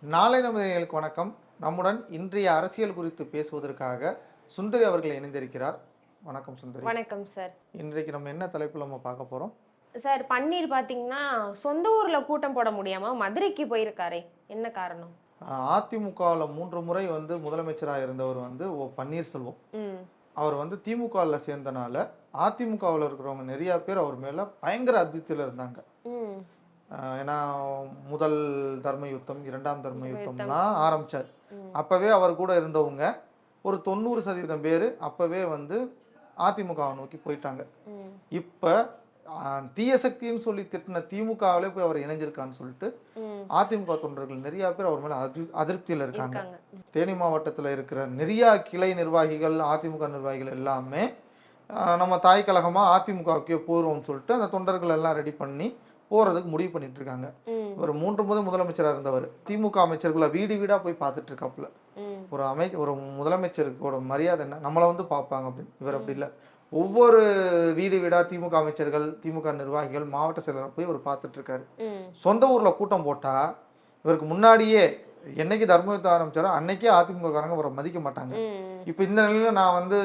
நாளை நமதுகளுக்கு வணக்கம். நம்முடன் இன்றைய அரசியல் குறித்து பேசுவதற்காக சுந்தரி அவர்கள் இணைந்திருக்கிறார். வணக்கம் சுந்தரி. வணக்கம் சார். இன்றைக்கு நம்ம என்ன தலைப்பில் நம்ம பார்க்க போறோம்? சார் பன்னீர் பார்த்தீங்கன்னா, சொந்த ஊர்ல கூட்டம் போட முடியாம மதுரைக்கு போயிருக்காரே. என்ன காரணம்? அதிமுகவில் 3 முறை வந்து முதலமைச்சராக இருந்தவர் வந்து பன்னீர்செல்வம். ம். அவர் வந்து திமுகவில் சேர்ந்தனால அதிமுகவில் இருக்கிறவங்க நிறைய பேர் அவர் மேல பயங்கர அதிருப்தியில் இருந்தாங்க. ம். ஏன்னா முதல் தர்ம யுத்தம், இரண்டாம் தர்ம யுத்தம்லாம் ஆரம்பிச்சார். ம். அப்பவே அவர் கூட இருந்தவங்க ஒரு 90% பேர் அப்பவே வந்து அதிமுகவை நோக்கி போயிட்டாங்க. ம். இப்ப தீய சக்தின்னு சொல்லி திட்டின திமுகவிலே போய் அவர் இணைஞ்சிருக்கான்னு சொல்லிட்டு ம். அதிமுக தொண்டர்கள் நிறைய பேர் அவர் மேல அதிருப்தியில் இருக்காங்க. இருக்காங்க. தேனி மாவட்டத்தில் இருக்கிற நிறைய கிளை நிர்வாகிகள், அதிமுக நிர்வாகிகள் எல்லாமே நம்ம தாய் கழகமா அதிமுகவுக்கே போறோம்னு சொல்லிட்டு அந்த தொண்டர்கள் எல்லாம் ரெடி பண்ணி போறதுக்கு முடிவு பண்ணிட்டு இருக்காங்க. ம். ஒரு 3 முறை முதலமைச்சராக இருந்தவர் திமுக அமைச்சர்களை வீடு வீடா போய் பார்த்துட்டு இருக்காப்புல. ம். ஒரு முதலமைச்சருக்கோட மரியாதை என்ன, நம்மளை வந்து பார்ப்பாங்க அப்படின்னு. இவர் அப்படி இல்லை. ஒவ்வொரு வீடு வீடா திமுக அமைச்சர்கள், திமுக நிர்வாகிகள், மாவட்ட செயலரை போய் இவர் பார்த்துட்டு இருக்காரு. ம். சொந்த ஊர்ல கூட்டம் போட்டா இவருக்கு முன்னாடியே என்னைக்கு தர்மயுத்தம் ஆரம்பிச்சாரோ அன்னைக்கே அதிமுக காரங்க இவரை மதிக்க மாட்டாங்க. ம். இப்போ இந்த நிலையில நான் வந்து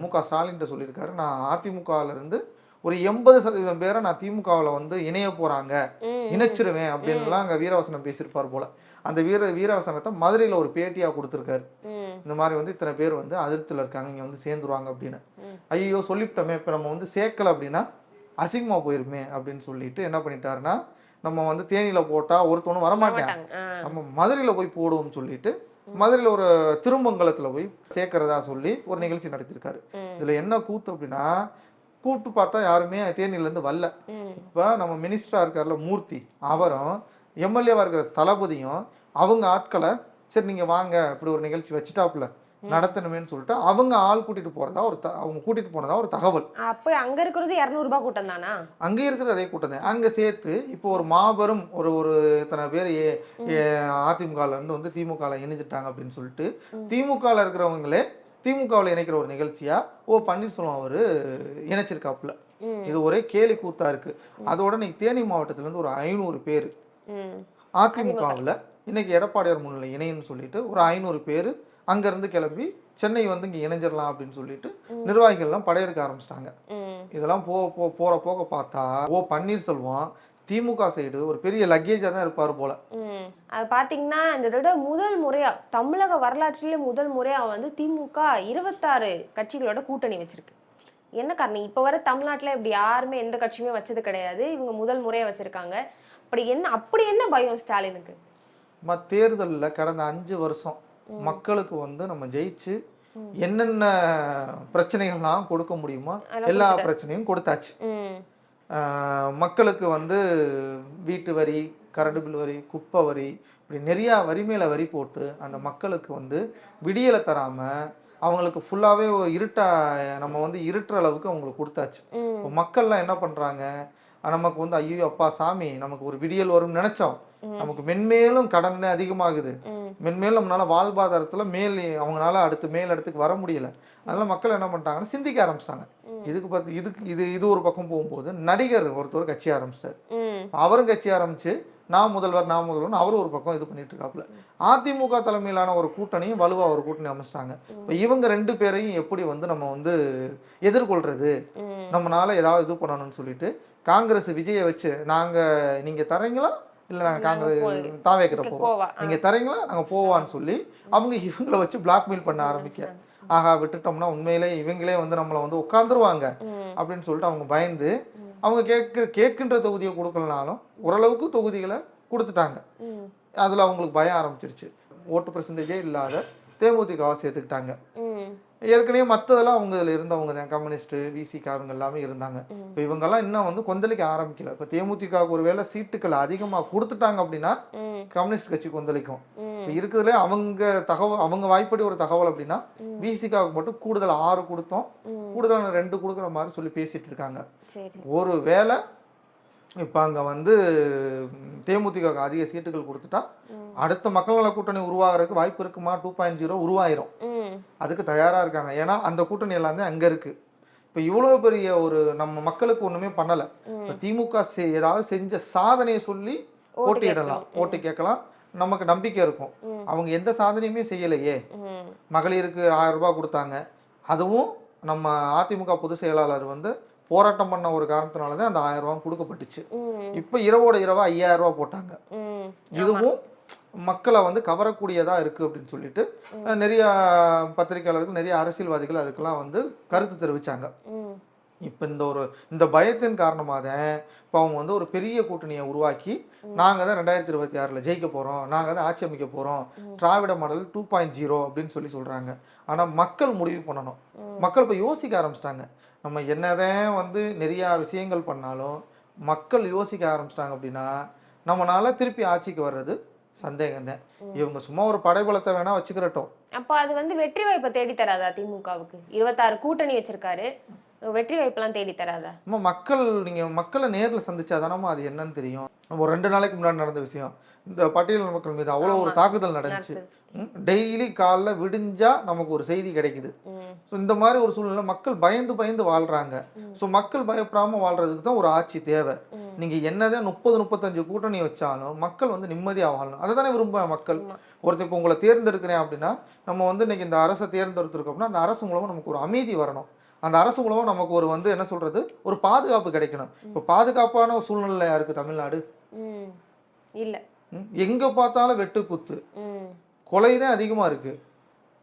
மு.க. ஸ்டாலின் சொல்லியிருக்காரு, நான் அதிமுகவில் இருந்து ஒரு 80% பேரை நான் திமுகவில் வந்து இணைய போறாங்க, இணைச்சிருவேன் அப்படின்லாம் அங்கே வீரவசனம் பேசியிருப்பார் போல. அந்த வீரவசனத்தை மதுரையில் ஒரு பேட்டியாக கொடுத்துருக்காரு. இந்த மாதிரி வந்து இத்தனை பேர் வந்து அதிருப்தியில் இருக்காங்க, இங்கே வந்து சேர்ந்துருவாங்க அப்படின்னு. ஐயோ சொல்லிவிட்டோமே, இப்போ நம்ம வந்து சேர்க்கலை அப்படின்னா அசிங்கமாக போயிருமே அப்படின்னு சொல்லிட்டு என்ன பண்ணிட்டாருன்னா, நம்ம வந்து தேனியில் போட்டால் ஒருத்தவனும் வரமாட்டேன், நம்ம மதுரையில் போய் போடுவோம்னு சொல்லிட்டு மதுரையில் ஒரு திருமங்கலத்தில் போய் சேர்க்கறதா சொல்லி ஒரு நிகழ்ச்சி நடத்தியிருக்காரு. இதில் என்ன கூத்து அப்படின்னா, கூப்பிட்டு பார்த்தா யாருமே தேனியிலேருந்து வரல. இப்போ நம்ம மினிஸ்டராக இருக்கார்ல மூர்த்தி, அவரும் எம்எல்ஏவாக இருக்கிற தளபதியும் அவங்க ஆட்களை சரி நீங்கள் வாங்க இப்படி ஒரு நிகழ்ச்சி வச்சுட்டாப்புல நடத்தணுமேன்னு சொல்லிட்டு அவங்க ஆள் கூட்டிட்டு போறதா அவங்க கூட்டிட்டு போனதா ஒரு தகவல். அப்ப அங்க இருக்கிறது 200 ரூபாய் கூட்டம் தானா? அங்கே இருக்கிறது அதே கூட்டம் தான். அங்கே சேர்த்து இப்போ ஒரு மாபெரும் ஒரு இத்தனை பேர் அதிமுகல இருந்து வந்து திமுகவில் இணைஞ்சிட்டாங்க அப்படின்னு சொல்லிட்டு திமுகவில் இருக்கிறவங்களே திமுகவில் இணைக்கிற ஒரு நிகழ்ச்சியா பன்னீர்செல்வம் அவரு இணைச்சிருக்காப்புல. இது ஒரே கேலி கூத்தா இருக்கு. அதோட இன்னைக்கு தேனி மாவட்டத்துல இருந்து ஒரு 500 பேர் அதிமுகவில் இன்னைக்கு எடப்பாடியார் முன்னிலை இணைன்னு சொல்லிட்டு ஒரு 500 பேர் அங்க இருந்து கிளம்பி சென்னை வந்து இங்க இணைஞ்சிடலாம் அப்படின்னு சொல்லிட்டு நிர்வாகிகள்லாம் படையெடுக்க ஆரம்பிச்சிட்டாங்க. இதெல்லாம் போற போக பார்த்தா பன்னீர்செல்வம் திமுக சைடு ஒரு பெரிய லக்கேஜா தான் இருப்பாரு போல. அது பாத்தீங்கன்னா இந்த தடவை முதல் முறையா தமிழக வரலாற்றிலே முதல் முறையா வந்து திமுக 26 கட்சிகளோட கூட்டணி வச்சிருக்கு. என்ன காரணம்? இப்ப வர தமிழ்நாட்டுல இப்படி யாருமே எந்த கட்சியுமே வச்சது கிடையாது. இவங்க முதல் முறையா வச்சிருக்காங்க. அப்படி என்ன பயம் ஸ்டாலினுக்கு? தேர்தலில் கடந்த 5 வருஷம் மக்களுக்கு வந்து நம்ம ஜெயிச்சு என்னென்ன பிரச்சனைகள்லாம் கொடுக்க முடியுமோ எல்லா பிரச்சனையும் கொடுத்தாச்சு. மக்களுக்கு வந்து வீட்டு வரி, கரண்ட் பில் வரி, குப்பை வரி, இப்படி நிறையா வரி மேலே வரி போட்டு அந்த மக்களுக்கு வந்து விடியலை தராம அவங்களுக்கு ஃபுல்லாகவே நம்ம வந்து இருட்டுற அளவுக்கு அவங்களுக்கு கொடுத்தாச்சு. இப்போ மக்கள்லாம் என்ன பண்ணுறாங்க, நமக்கு வந்து ஐயோ அப்பா சாமி நமக்கு ஒரு விடியல் வரும்னு நினைச்சோம், நமக்கு மென்மேலும் கடன் தான் அதிகமாகுது, மென்மேலும் நம்மளால வாழ்வாதாரத்துல அவங்களால மேல் இடத்துக்கு வர முடியல. அதனால மக்கள் என்ன பண்ணிட்டாங்கன்னா சிந்திக்க ஆரம்பிச்சிட்டாங்க. இது ஒரு பக்கம் போகும்போது நடிகர் ஒருத்தர் கட்சி ஆரம்பிச்சார். அவரும் கட்சி ஆரம்பிச்சு நான் முதல்வர் அவரும் ஒரு பக்கம் இது பண்ணிட்டு இருக்காப்புல. அதிமுக தலைமையிலான ஒரு கூட்டணியும் வலுவா ஒரு கூட்டணி அமைச்சிட்டாங்க. இப்போ இவங்க 2 பேரையும் எப்படி வந்து நம்ம வந்து எதிர்கொள்றது, நம்மளால ஏதாவது இது பண்ணணும்னு சொல்லிட்டு காங்கிரஸ் விஜயை வச்சு நீங்க தரீங்களா இல்ல நாங்க காங்கிரஸ் தாவேக்கிற போறோம், நீங்க தரீங்களா நாங்க போவான்னு சொல்லி அவங்க இவங்களை வச்சு பிளாக்மெயில் பண்ண ஆரம்பிக்க, ஆகா விட்டுட்டோம்னா உண்மையிலே இவங்களே வந்து நம்மளை வந்து உட்காந்துருவாங்க அப்படின்னு சொல்லிட்டு அவங்க பயந்து அவங்க கேட்கின்ற தொகுதியை கொடுக்கலனாலும் ஓரளவுக்கு தொகுதிகளை கொடுத்துட்டாங்க. அதுல அவங்களுக்கு பயம் ஆரம்பிச்சிருச்சு. ஓட்டு பெர்சன்டேஜே இல்லாத தேமுதிகவை சேர்த்துக்கிட்டாங்க. ஏற்கனவே மற்றதெல்லாம் அவங்க இதில் இருந்தவங்க தான், கம்யூனிஸ்ட், விசிகா இவங்க எல்லாமே இருந்தாங்க. இப்போ இவங்கெல்லாம் இன்னும் வந்து கொந்தளிக்க ஆரம்பிக்கல. இப்போ தேமுதிகவுக்கு ஒரு வேளை சீட்டுக்கள் அதிகமாக கொடுத்துட்டாங்க அப்படின்னா கம்யூனிஸ்ட் கட்சி கொந்தளிக்கும். இப்போ இருக்கிறதுல அவங்க வாய்ப்படி ஒரு தகவல் அப்படின்னா விசிகாவுக்கு மட்டும் கூடுதல் 6 கொடுத்தோம், கூடுதலான 2 கொடுக்குற மாதிரி சொல்லி பேசிட்டு இருக்காங்க. ஒரு வேளை இப்போ அங்கே வந்து தேமுதிக அதிக சீட்டுகள் கொடுத்துட்டா அடுத்த மக்கள் நல கூட்டணி உருவாகிறதுக்கு வாய்ப்பு இருக்குமா? 2.0 உருவாயிரும். அதுக்கு தயாரா இருக்காங்க. ஏன்னா அந்த கூட்டணி எல்லாமே அங்க இருக்கு. இப்போ இவ்வளவு பெரிய ஒரு நம்ம மக்களுக்கு ஒண்ணுமே பண்ணல. இப்போ திமுக ஏதாவது செஞ்ச சாதனையை சொல்லி போட்டியிடலாம், ஓட்டு கேட்கலாம், நமக்கு நம்பிக்கை இருக்கும். ம். அவங்க எந்த சாதனையுமே செய்யலையே, ம். மகளிருக்கு 1000 ரூபாய் கொடுத்தாங்க. அதுவும் நம்ம அதிமுக பொதுச் செயலாளர் வந்து போராட்டம் பண்ண ஒரு காரணத்தினால தான் அந்த 1000 ரூபாய் கொடுக்கப்பட்டுச்சு. ம். இப்ப இரவோட இரவா 5000 ரூபாய் போட்டாங்க. ம். ஆமா. இதுவும் மக்களை வந்து கவரக்கூடியதா இருக்கு அப்படின்னு சொல்லிட்டு நிறைய பத்திரிகையாளர்கள், நிறைய அரசியல்வாதிகள் அதுக்கெல்லாம் வந்து கருத்து தெரிவிச்சாங்க. ம். இப்ப இந்த பயத்தின் காரணமாக தான் இப்போ அவங்க வந்து ஒரு பெரிய கூட்டணியை உருவாக்கி, நாங்க தான் 2026ல ஜெயிக்க போறோம், நாங்க தான் ஆட்சி அமைக்க போறோம், திராவிட மாடல் 2.0 அப்படின்னு சொல்றாங்க. ஆனா மக்கள் முடிவு பண்ணணும். மக்கள் இப்ப யோசிக்க ஆரம்பிச்சிட்டாங்க. நம்ம என்னதான் வந்து நிறைய விஷயங்கள் பண்ணாலும் மக்கள் யோசிக்க ஆரம்பிச்சிட்டாங்க அப்படின்னா நம்மளால திருப்பி ஆட்சிக்கு வர்றது சந்தேகம் தான். இவங்க சும்மா ஒரு படைபலத்தை வேணா வச்சுக்கிறட்டும். அப்ப அது வந்து வெற்றி வாய்ப்பை தேடி தராதா திமுகவுக்கு? 26 கூட்டணி வச்சிருக்காரு, வெற்றி வாய்ப்பெல்லாம் தேடி தராதா? நீங்க மக்களை நேர்ல சந்திச்சாதானமா அது என்னன்னு தெரியும். ஒரு 2 நாளைக்கு முன்னாடி நடந்த விஷயம், இந்த பட்டியல் மக்கள் மீது அவ்வளவு ஒரு தாக்குதல் நடந்துச்சு. டெய்லி காலைல விடிஞ்சா நமக்கு ஒரு செய்தி கிடைக்குது. ஸோ இந்த மாதிரி ஒரு சூழ்நிலை மக்கள் பயந்து பயந்து வாழ்றாங்க. ஸோ மக்கள் பயப்படாம வாழ்றதுக்கு தான் ஒரு ஆட்சி தேவை. நீங்க என்னதான் 30-35 கூட்டணி வச்சாலும் மக்கள் வந்து நிம்மதியா வாழணும். அதை தானே விரும்புவாங்க மக்கள். ஒருத்தருக்கு உங்களை தேர்ந்தெடுக்கிறேன் அப்படின்னா, நம்ம வந்து இன்னைக்கு இந்த அரசை தேர்ந்தெடுத்திருக்கோம் அப்படின்னா அந்த அரசு மூலமா நமக்கு ஒரு அமைதி வரணும். அந்த அரசு மூலமா நமக்கு ஒரு வந்து என்ன சொல்றது, ஒரு பாதுகாப்பு கிடைக்கணும். இப்போ பாதுகாப்பான ஒரு சூழ்நிலையா இருக்கு தமிழ்நாடு? இல்ல. எங்க பார்த்தாலும் வெட்டு குத்து, கொலை தான் அதிகமா இருக்கு.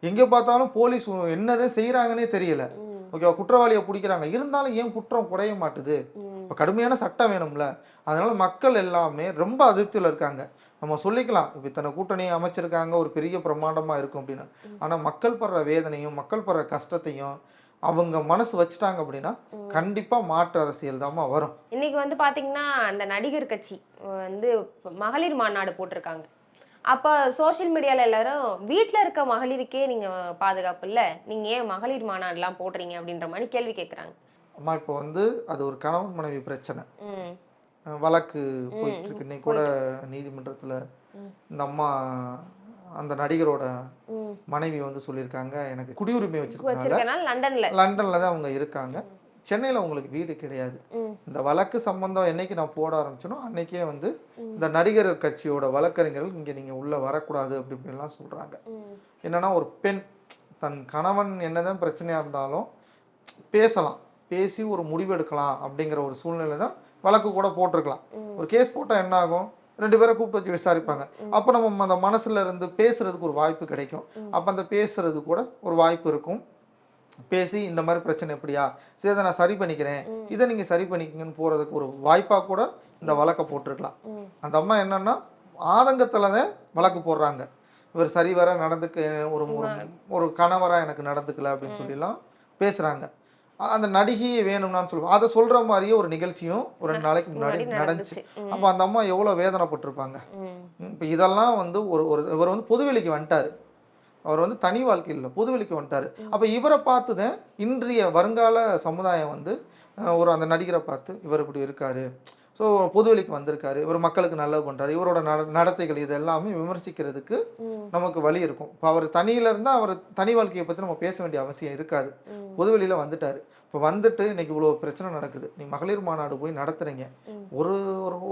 எங்க பார்த்தாலும் போலீஸ் என்னதான் செய்யறாங்கன்னே தெரியல. ஓகேவா, குற்றவாளியை பிடிக்கிறாங்க, இருந்தாலும் ஏன் குற்றம் குறைய மாட்டுது? இப்போ கடுமையான சட்டம் வேணும்ல. அதனால மக்கள் எல்லாமே ரொம்ப அதிருப்தியில் இருக்காங்க. நம்ம சொல்லிக்கலாம் இப்போ இத்தனை கூட்டணி அமைச்சிருக்காங்க, ஒரு பெரிய பிரம்மாண்டமா இருக்கும் அப்படின்னு. ஆனா மக்கள் படுற வேதனையும் மக்கள் படுற கஷ்டத்தையும் அவங்க மனசு வச்சுட்டாங்க அப்படின்னா கண்டிப்பா மாற்று அரசியல் தாமா வரும். இன்னைக்கு வந்து பாத்தீங்கன்னா அந்த நடிகர் கட்சி வந்து மகளிர் மாநாடு போட்டிருக்காங்க. அப்ப சோசியல் மீடியால எல்லாரும் வீட்டுல இருக்க மகளிருக்கே நீங்க பாதுகாப்பு இல்ல, நீங்க ஏன் மகளிர் மாநாடு எல்லாம் போடுறீங்க அப்படின்ற மாதிரி கேள்வி கேட்கறாங்க. அம்மா இப்போ வந்து அது ஒரு கணவன் மனைவி பிரச்சனை, வழக்கு போயிட்டு இருக்கு. இன்னைக்கு கூட நீதிமன்றத்துல இந்த அம்மா அந்த நடிகரோட மனைவி வந்து சொல்லியிருக்காங்க, எனக்கு குடியுரிமை வச்சிருக்கனால லண்டன்ல தான் அவங்க இருக்காங்க, சென்னையில உங்களுக்கு வீடு கிடையாது. இந்த வழக்கு சம்பந்தம் என்னைக்கு நான் போட ஆரம்பிச்சனோ அன்னைக்கே வந்து இந்த நடிகர் கட்சியோட வழக்கறிஞர்கள் இங்க நீங்க உள்ள வரக்கூடாது அப்படி இப்படிலாம் சொல்றாங்க. என்னன்னா ஒரு பெண் தன் கணவன் என்னதான் பிரச்சனையா இருந்தாலும் பேசலாம், பேசி ஒரு முடிவு எடுக்கலாம் அப்படிங்கிற ஒரு சூழ்நிலை தான் வழக்கு கூட போட்டிருக்கலாம். ஒரு கேஸ் போட்டா என்ன ஆகும், 2 பேரை கூப்பிட்டு வச்சு விசாரிப்பாங்க. அப்போ நம்ம அந்த மனசுல இருந்து பேசுறதுக்கு ஒரு வாய்ப்பு கிடைக்கும். அப்போ அந்த பேசுறது கூட ஒரு வாய்ப்பு இருக்கும். பேசி இந்த மாதிரி பிரச்சனை எப்படியா, சரி இதை நான் சரி பண்ணிக்கிறேன், இதை நீங்க சரி பண்ணிக்கங்கன்னு போறதுக்கு ஒரு வாய்ப்பா கூட இந்த வழக்கை போட்டிருக்கலாம். அந்த அம்மா என்னன்னா ஆதங்கத்துலதான் வழக்கு போடுறாங்க. இவர் சரி வர நடந்துக்க ஒரு கணவரா எனக்கு நடந்துக்கல அப்படின்னு சொல்லிலாம் பேசுறாங்க. அந்த நடிகையே வேணும்னான்னு சொல்லுவோம். அதை சொல்ற மாதிரியே ஒரு நிகழ்ச்சியும் ஒரு 2 நாளைக்கு முன்னாடி நடந்துச்சு. அப்ப அந்த அம்மா எவ்வளவு வேதனைப்பட்டிருப்பாங்க. இப்ப இதெல்லாம் வந்து இவர் வந்து பொதுவெளிக்கு வந்துட்டாரு. அவர் வந்து தனி வாழ்க்கையில் பொதுவெளிக்கு வந்துட்டாரு. அப்ப இவரை பார்த்துதான் இன்றைய வருங்கால சமுதாயம் வந்து அந்த நடிகரை பார்த்து இவர் இப்படி இருக்காரு, ஸோ பொதுவெளிக்கு வந்திருக்காரு, இவர் மக்களுக்கு நல்லது பண்றாரு, இவரோட நடத்தைகள் இது எல்லாமே விமர்சிக்கிறதுக்கு நமக்கு வழி இருக்கும். இப்போ அவர் தனியில இருந்தா அவர் தனி வாழ்க்கையை பத்தி நம்ம பேச வேண்டிய அவசியம் இருக்காது. பொதுவெளியில வந்துட்டாரு. இப்போ வந்துட்டு இன்னைக்கு இவ்வளவு பிரச்சனை நடக்குது, நீ மகளிர் மாநாடு போய் நடத்துறீங்க, ஒரு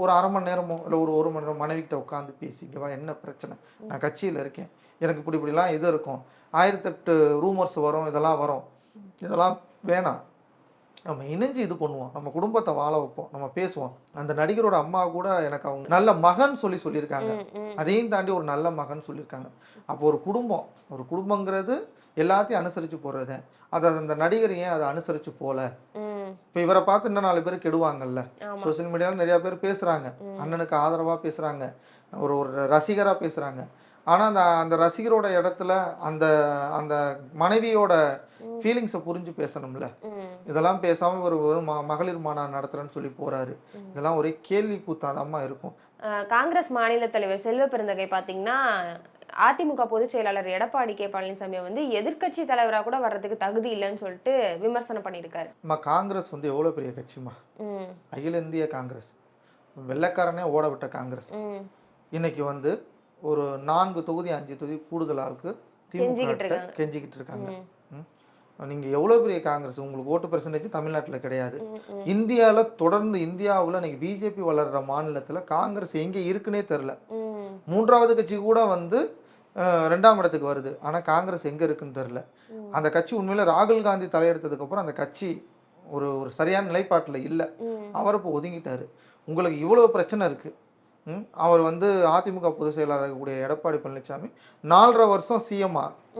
ஒரு அரை மணி நேரமோ இல்லை ஒரு மணி நேரம் மனைவிக்கிட்ட உட்காந்து பேசிக்கவா, என்ன பிரச்சனை, நான் கட்சியில் இருக்கேன், எனக்கு இப்படிலாம் இது இருக்கும், 1008 ரூமர்ஸ் வரும், இதெல்லாம் வரும், இதெல்லாம் வேணாம், நம்ம இணைஞ்சு இது பண்ணுவோம், நம்ம குடும்பத்தை வாழ வைப்போம், நம்ம பேசுவோம். அந்த நடிகரோட அம்மா கூட எனக்கு அவங்க நல்ல மகன் சொல்லியிருக்காங்க, அதையும் தாண்டி ஒரு நல்ல மகன் சொல்லியிருக்காங்க. அப்போ ஒரு குடும்பங்கிறது எல்லாத்தையும் அனுசரிச்சு போறது. அதை அந்த நடிகர் ஏன் அதை அனுசரிச்சு போல? இப்ப இவரை பார்த்து இன்னும் 4 பேர் கெடுவாங்கல்ல. சோசியல் மீடியால நிறைய பேர் பேசுறாங்க, அண்ணனுக்கு ஆதரவா பேசுறாங்க, ஒரு ரசிகரா பேசுறாங்க. ஆனா அந்த ரசிகரோட இடத்துல அந்த அந்த மனைவியோட ஃபீலிங்ஸை புரிஞ்சு பேசணும்ல. இதெல்லாம் பேசாம ஒரு மகளிர் மாநாடு நடத்துறேன்னு சொல்லி போறாரு. இதெல்லாம் ஒரே கேள்வி கூத்தாதாமா இருக்கும். காங்கிரஸ் மாநில தலைவர் செல்வ பெருந்தகை பாத்தீங்கன்னா அதிமுக பொதுச் செயலாளர் எடப்பாடி கே பழனிசாமியை வந்து எதிர்கட்சி தலைவரா கூட வர்றதுக்கு தகுதி இல்லைன்னு சொல்லிட்டு விமர்சனம் பண்ணியிருக்காரு. காங்கிரஸ் வந்து எவ்வளவு பெரிய கட்சிமா, அகில இந்திய காங்கிரஸ், வெள்ளைக்காரனே ஓட விட்ட காங்கிரஸ். இன்னைக்கு வந்து ஒரு 4 தொகுதி 5 தொகுதி கூடுதலாவுக்கு திமுக கெஞ்சிக்கிட்டு இருக்காங்க. நீங்க எவ்வளவு பெரிய காங்கிரஸ், உங்களுக்கு ஓட்டு பெர்சன்டேஜ் தமிழ்நாட்டுல கிடையாது. இந்தியாவில் இன்னைக்கு பிஜேபி வளர்ற மாநிலத்துல காங்கிரஸ் எங்க இருக்குன்னே தெரியல. மூன்றாவது கட்சி கூட வந்து 2ஆம் இடத்துக்கு வருது. ஆனா காங்கிரஸ் எங்க இருக்குன்னு தெரியல. ம். அந்த கட்சி உண்மையில ராகுல் காந்தி தலையெடுத்ததுக்கு அப்புறம் அந்த கட்சி ஒரு ஒரு சரியான நிலைப்பாட்டுல இல்ல. ம். அவர் இப்போ ஒதுங்கிட்டாரு. உங்களுக்கு இவ்வளவு பிரச்சனை இருக்கு. அவர் வந்து அதிமுக பொதுச் செயலாளர் இருக்கக்கூடிய எடப்பாடி பழனிசாமி 4½ வருஷம்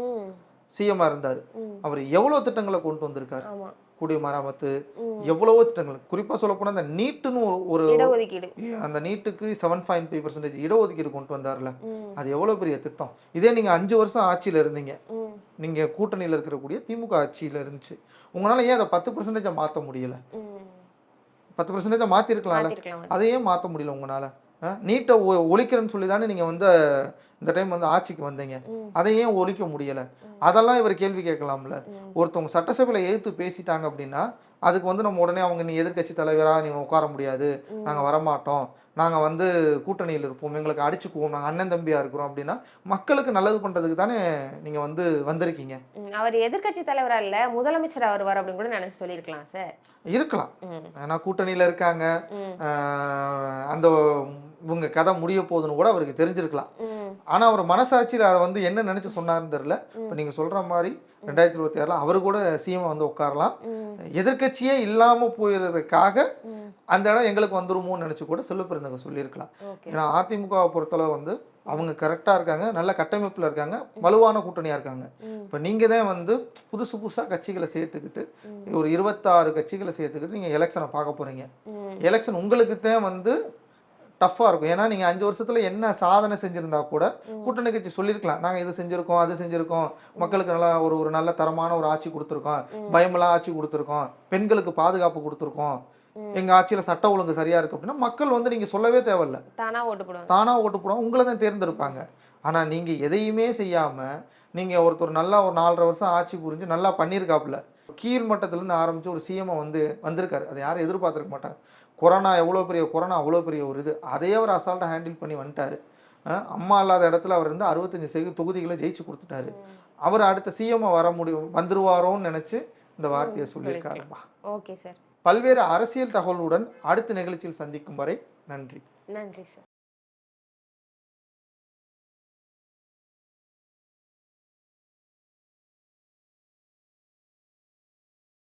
ம். சிஎம்மா இருந்தாரு. ம். அவர் எவ்வளவு திட்டங்களை கொண்டு வந்திருக்காரு. ஆமா. குடிமராமத்து, ம். எவ்வளவோ திட்டங்கள். குறிப்பா சொல்லப்போனா இந்த நீட்டுன்னு ஒரு இடஒதுக்கீடு. அந்த நீட்டுக்கு 7.5% இடஒதுக்கீடு கொண்டு வந்தார்ல. ம். அது எவ்வளவு பெரிய திட்டம். இதே நீங்க 5 வருஷம் ஆட்சியில இருந்தீங்க. ம். நீங்க கூட்டணியில இருக்கக்கூடிய திமுக ஆட்சியில இருந்துச்சு. உங்களால ஏன் அதை 10% மாத்த முடியல? ம். 10% மாத்திருக்கலாம்ல. மாத்திருக்கலாம். அதை ஏன் மாத்த முடியல உங்களால? நீட்டை ஒழிக்கிறேன்னு சொல்லி தானே நீங்க வந்து இந்த டைம் வந்து ஆட்சிக்கு வந்தீங்க. ம். அதை ஏன் ஒழிக்க முடியல? ம். அதெல்லாம் இவர் கேள்வி கேட்கலாம்ல. ம். ஒருத்தவங்க சட்டசபையில எதிர்த்து பேசிட்டாங்க அப்படின்னா அதுக்கு வந்து நம்ம உடனே அவங்க நீ எதிர்க்கட்சி தலைவரா நீ உட்கார முடியாது, ம். நாங்க வரமாட்டோம், நாங்க வந்து கூட்டணியில் இருப்போம், எங்களுக்கு அடிச்சுக்குவோம், நாங்க அண்ணன் தம்பியா இருக்கிறோம் அப்படின்னா மக்களுக்கு நல்லது பண்றதுக்கு தானே நீங்க வந்து வந்திருக்கீங்க. ம். அவர் எதிர்க்கட்சி தலைவரா இல்ல, முதலமைச்சர் வருவார் அப்படின்னு கூட நினைச்சு சொல்லியிருக்கலாம் சார். இருக்கலாம். ம். ஏன்னா கூட்டணியில இருக்காங்க. ம். அந்த இவங்க கதை முடிய போகுதுன்னு கூட அவருக்கு தெரிஞ்சிருக்கலாம். ம். ஆனா அவர் மனசாட்சியில் அதை வந்து என்ன நினைச்சு சொன்னாருன்னு தெரியல. இப்போ நீங்க சொல்ற மாதிரி 2026ல அவரு கூட சிஎம் வந்து உட்காரலாம். ம். எதிர்க்கட்சியே இல்லாம போயிடுறதுக்காக ம். அந்த இடம் எங்களுக்கு வந்துருமோன்னு நினைச்சு கூட செல்வப்பிறந்தவங்க சொல்லியிருக்கலாம். ஓகே. ஏன்னா அதிமுகவை பொறுத்தளவு வந்து அவங்க கரெக்டா இருக்காங்க, நல்ல கட்டமைப்புல இருக்காங்க, வலுவான கூட்டணியா இருக்காங்க. ம். இப்போ நீங்க தான் வந்து புதுசா கட்சிகளை சேர்த்துக்கிட்டு ம். ஒரு 26 கட்சிகளை சேர்த்துக்கிட்டு நீங்க எலெக்ஷனை பார்க்க போறீங்க. ம். எலெக்ஷன் உங்களுக்கு தான் வந்து டஃப்பாக இருக்கும். ஏன்னா நீங்கள் 5 வருஷத்துல என்ன சாதனை செஞ்சிருந்தா கூட கூட்டணி கட்சி சொல்லியிருக்கலாம், நாங்கள் இது செஞ்சுருக்கோம், அது செஞ்சுருக்கோம், மக்களுக்கு நல்லா ஒரு நல்ல தரமான ஒரு ஆட்சி கொடுத்துருக்கோம், பயமெல்லாம் ஆட்சி கொடுத்துருக்கோம், பெண்களுக்கு பாதுகாப்பு கொடுத்துருக்கோம், எங்கள் ஆட்சியில் சட்ட ஒழுங்கு சரியாக இருக்குது அப்படின்னா மக்கள் வந்து நீங்கள் சொல்லவே தேவையில்ல, தானா ஓட்டு போடுவாங்க. தானாக ஓட்டு போடுவாங்க, உங்களை தான் தேர்ந்தெடுப்பாங்க. ஆனால் நீங்கள் எதையுமே செய்யாமல் நீங்கள் ஒருத்தர் நல்லா ஒரு 4½ வருஷம் ஆட்சி புரிஞ்சு நல்லா பண்ணியிருக்காப்புல, கீழ் மட்டத்திலேருந்து ஆரம்பித்து ஒரு சிஎம்ஐ வந்திருக்காரு. அதை யாரும் எதிர்பார்த்துருக்க மாட்டாங்க. கொரோனா எவ்வளோ பெரிய கொரோனா, அவ்வளோ பெரிய ஒரு இது, அதையே அவர் அசால்ட்டாக ஹேண்டில் பண்ணி வந்துட்டார். அம்மா இல்லாத இடத்துல அவர் இருந்து 65 தொகுதிகளை ஜெயிச்சு கொடுத்துட்டாரு. அவர் அடுத்த சிஎம்ஐ வந்துருவாரோன்னு நினச்சி இந்த வார்த்தையை சொல்லியிருக்காருப்பா. Okay sir. பல்வேறு அரசியல் தகவலுடன் அடுத்த நிகழ்ச்சியில் சந்திக்கும் வரை நன்றி. நன்றி சார்.